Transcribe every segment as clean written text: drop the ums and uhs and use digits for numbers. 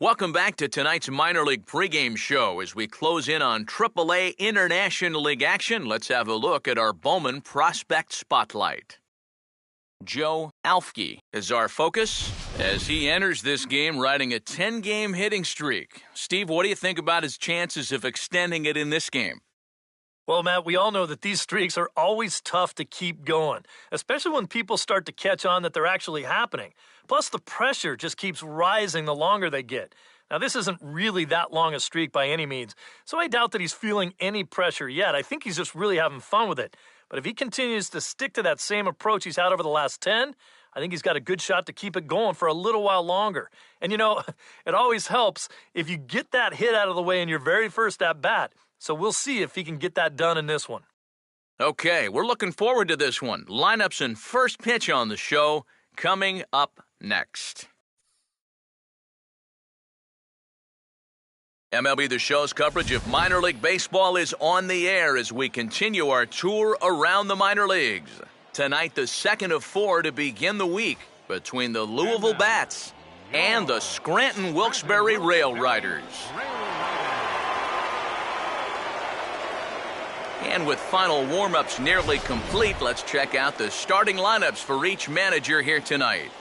Welcome back to tonight's minor league pregame show. As we close in on AAA International League action, let's have a look at our Bowman Prospect Spotlight. Joe Alfke is our focus as he enters this game riding a 10-game hitting streak. Steve, what do you think about his chances of extending it in this game? Well, Matt, we all know that these streaks are always tough to keep going, especially when people start to catch on that they're actually happening. Plus, the pressure just keeps rising the longer they get. Now, this isn't really that long a streak by any means, so I doubt that he's feeling any pressure yet. I think he's just really having fun with it. But if he continues to stick to that same approach he's had over the last 10, I think he's got a good shot to keep it going for a little while longer. And, it always helps if you get that hit out of the way in your very first at-bat. So we'll see if he can get that done in this one. Okay, we're looking forward to this one. Lineups and first pitch on the show coming up next. MLB The Show's coverage of minor league baseball is on the air as we continue our tour around the minor leagues. Tonight, the second of 4 to begin the week between the Louisville Bats and the Scranton Wilkes-Barre Rail Riders. And with final warm-ups nearly complete, let's check out the starting lineups for each manager here tonight.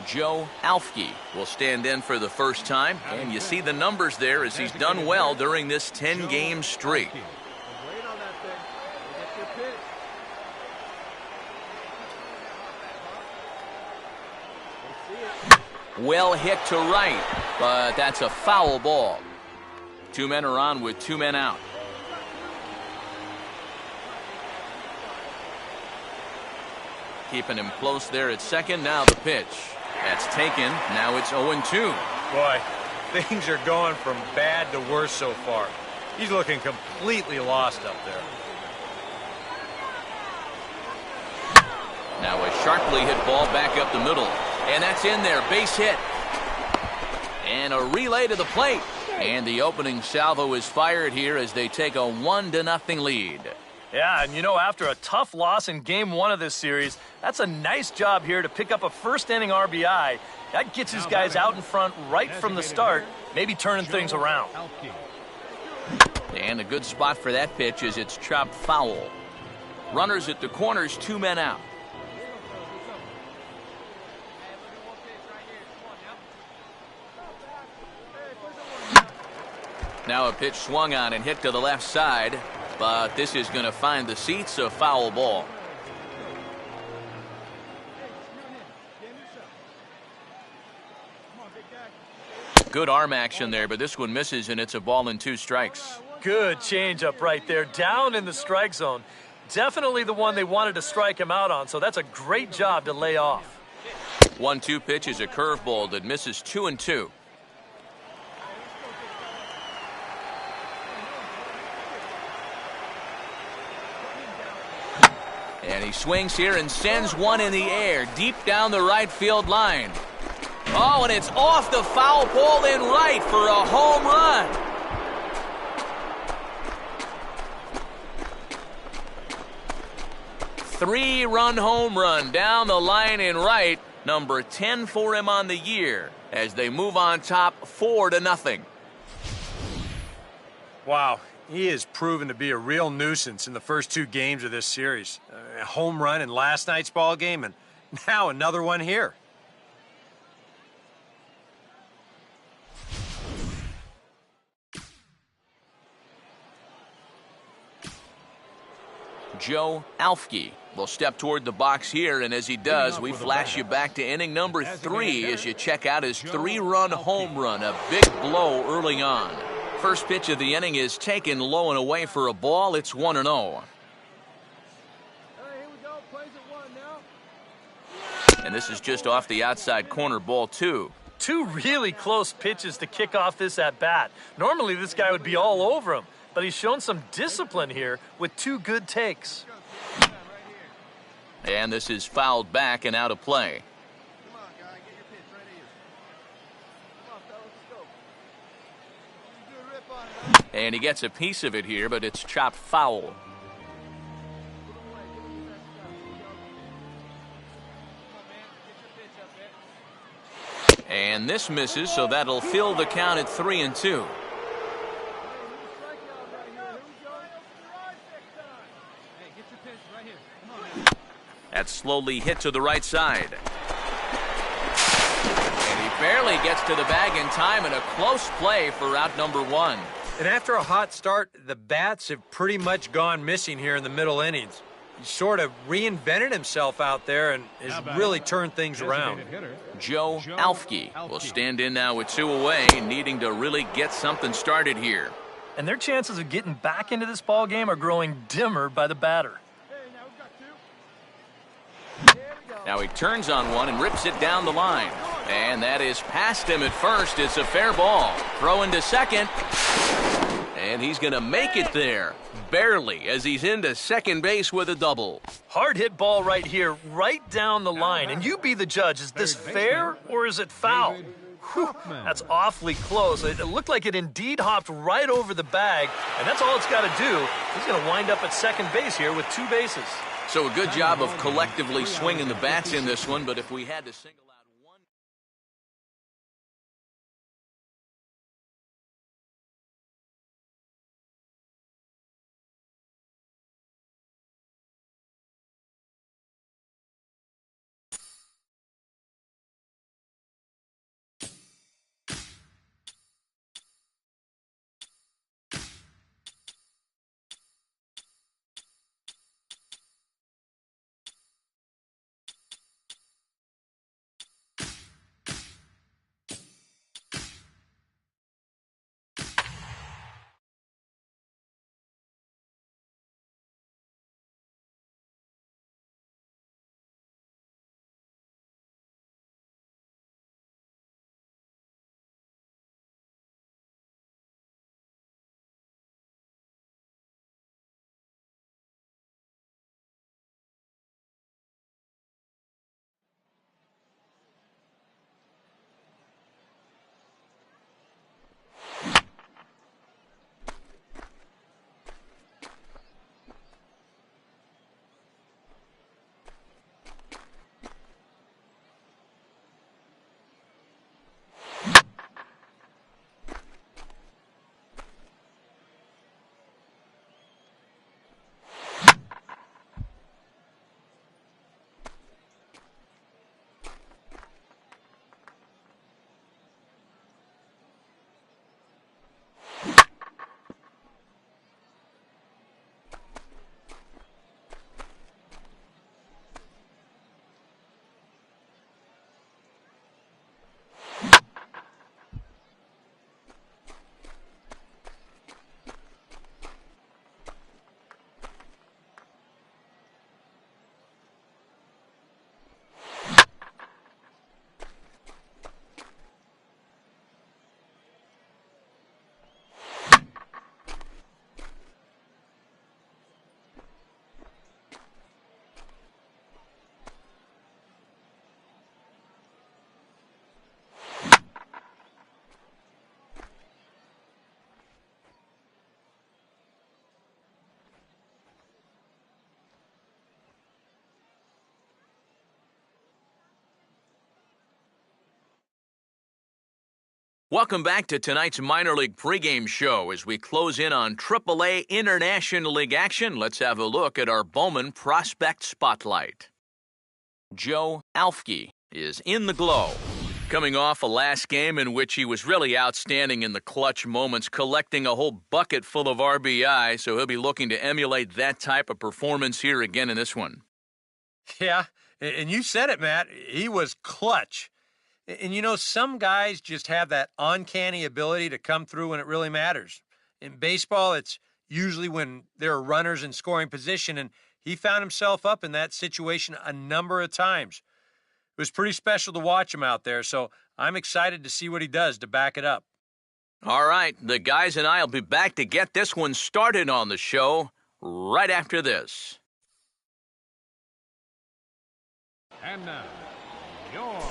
Joe Alfke will stand in for the first time, and you see the numbers there as he's done well during this 10-game streak. Well hit to right, but that's a foul ball. 2 men are on with 2 men out. Keeping him close there at second. Now the pitch. That's taken. Now it's 0-2. Boy, things are going from bad to worse so far. He's looking completely lost up there. Now a sharply hit ball back up the middle. And that's in there, base hit. And a relay to the plate. And the opening salvo is fired here as they take a 1-0 lead. Yeah, and after a tough loss in Game 1 of this series, that's a nice job here to pick up a first-inning RBI. That gets his guys out in front right from the start, maybe turning things around. And a good spot for that pitch as it's chopped foul. Runners at the corners, 2 men out. Now a pitch swung on and hit to the left side, but this is going to find the seats, a foul ball. Good arm action there, but this one misses, and it's a ball and 2 strikes. Good changeup right there, down in the strike zone. Definitely the one they wanted to strike him out on, so that's a great job to lay off. 1-2 pitch is a curveball that misses 2-2. And he swings here and sends one in the air, deep down the right field line. Oh, and it's off the foul pole in right for a home run. Three-run home run down the line in right, number 10 for him on the year, as they move on top 4-0. Wow. He has proven to be a real nuisance in the first 2 games of this series. A home run in last night's ball game, and now another one here. Joe Alfke will step toward the box here, and as he does, we flash you back to inning number 3 as you check out his 3-run home run, a big blow early on. First pitch of the inning is taken low and away for a ball. It's 1-0. And this is just off the outside corner, ball 2. 2 really close pitches to kick off this at-bat. Normally this guy would be all over him, but he's shown some discipline here with 2 good takes. And this is fouled back and out of play. And he gets a piece of it here, but it's chopped foul. And this misses, so that'll fill the count at 3-2. That's slowly hit to the right side. And he barely gets to the bag in time, and a close play for out number 1. And after a hot start, the bats have pretty much gone missing here in the middle innings. He sort of reinvented himself out there and has really turned things around. Joe Alfke will stand in now with 2 away, needing to really get something started here. And their chances of getting back into this ball game are growing dimmer by the batter. Now he turns on one and rips it down the line. And that is past him at first. It's a fair ball. Throw into second. And he's going to make it there. Barely, as he's into second base with a double. Hard hit ball right here, right down the line. And you be the judge. Is this fair or is it foul? Whew, that's awfully close. It looked like it indeed hopped right over the bag. And that's all it's got to do. He's going to wind up at second base here with 2 bases. So a good job of collectively swinging the bats in this one, but if we had to single out one... Welcome back to tonight's minor league pregame show. As we close in on AAA International League action, let's have a look at our Bowman Prospect Spotlight. Joe Alfke is in the glow. Coming off a last game in which he was really outstanding in the clutch moments, collecting a whole bucket full of RBI, so he'll be looking to emulate that type of performance here again in this one. Yeah, and you said it, Matt. He was clutch. And you know, some guys just have that uncanny ability to come through when it really matters. In baseball, it's usually when there are runners in scoring position, and he found himself up in that situation a number of times. It was pretty special to watch him out there, so I'm excited to see what he does to back it up. All right, the guys and I will be back to get this one started on the show right after this. And now, your...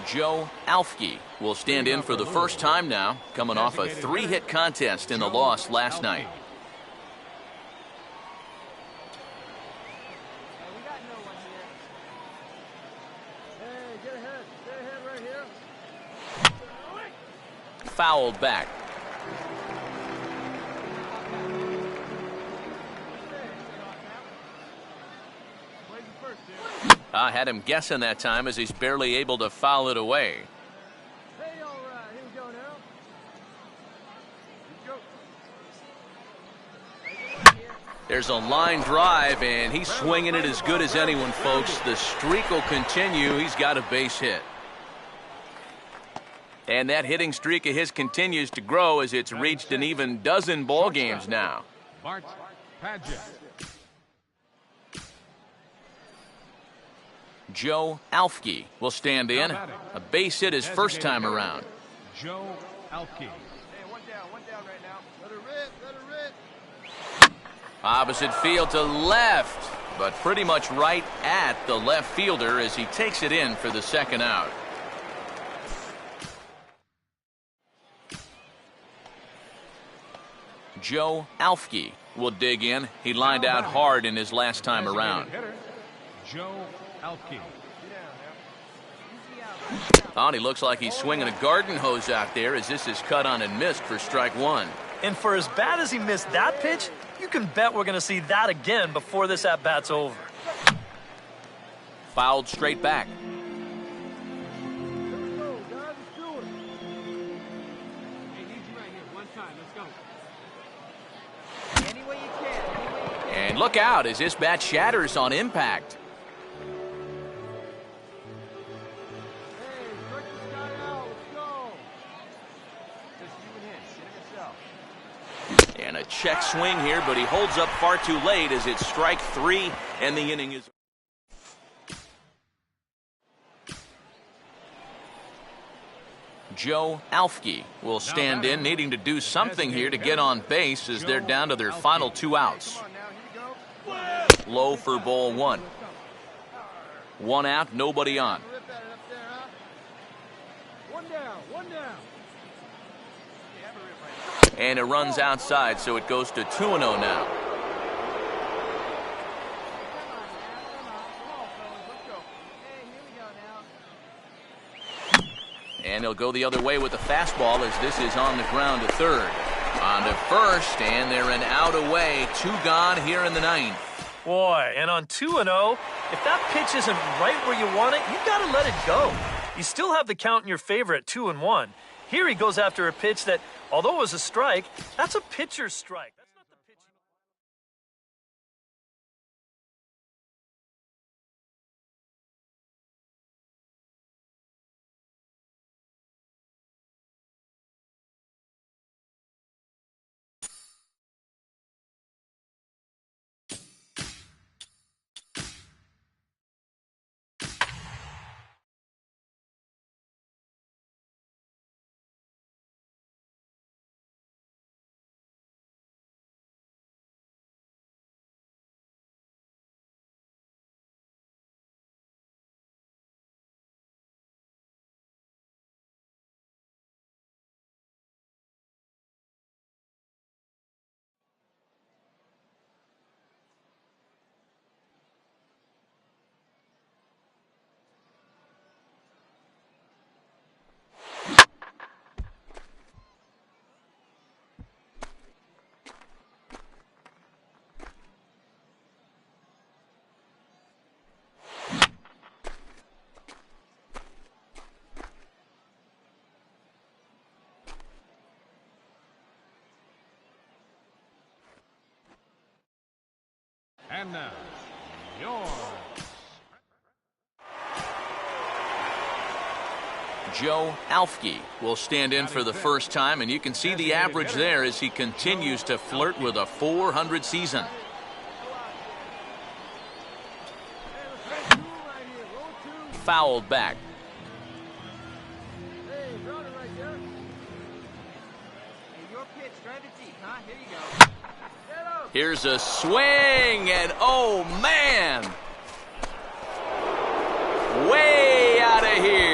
Joe Alfke will stand in for the first time now, coming off a 3-hit contest in the loss last night. fouled back. I had him guessing that time as he's barely able to foul it away. Hey, all right, here we go now. There's a line drive, and he's swinging it as good as anyone, folks. The streak will continue. He's got a base hit. And that hitting streak of his continues to grow as it's reached an even dozen ball games now. Bart Padgett. Joe Alfke will stand in. A base hit his first time around. Joe Alfke. Hey, one down right now. Let her rip. Opposite field to left, but pretty much right at the left fielder as he takes it in for the second out. Joe Alfke will dig in. He lined out hard in his last time around. Joe Alfke. Oh, he looks like he's swinging a garden hose out there as this is cut on and missed for strike one. And for as bad as he missed that pitch, you can bet we're going to see that again before this at-bat's over. Fouled straight back. And look out as this bat shatters on impact. And a check swing here, but he holds up far too late as it's strike three, and the inning is... Joe Alfke will stand in, needing to do something here to get on base as they're down to their final two outs. Low for ball one. One out, nobody on. One down. And it runs outside, so it goes to 2-0 now. And he'll go the other way with the fastball as this is on the ground to third. On to first, and they're an out away. Two gone here in the ninth. Boy, and on 2-0, if that pitch isn't right where you want it, you've got to let it go. You still have the count in your favor at 2-1. Here he goes after a pitch that, although it was a strike, that's a pitcher's strike. That's not the pitch. And now, yours. Joe Alfke will stand in for the first time, and you can see the average there as he continues to flirt with a .400 season. Fouled back. Here's a swing, and oh man! Way out of here.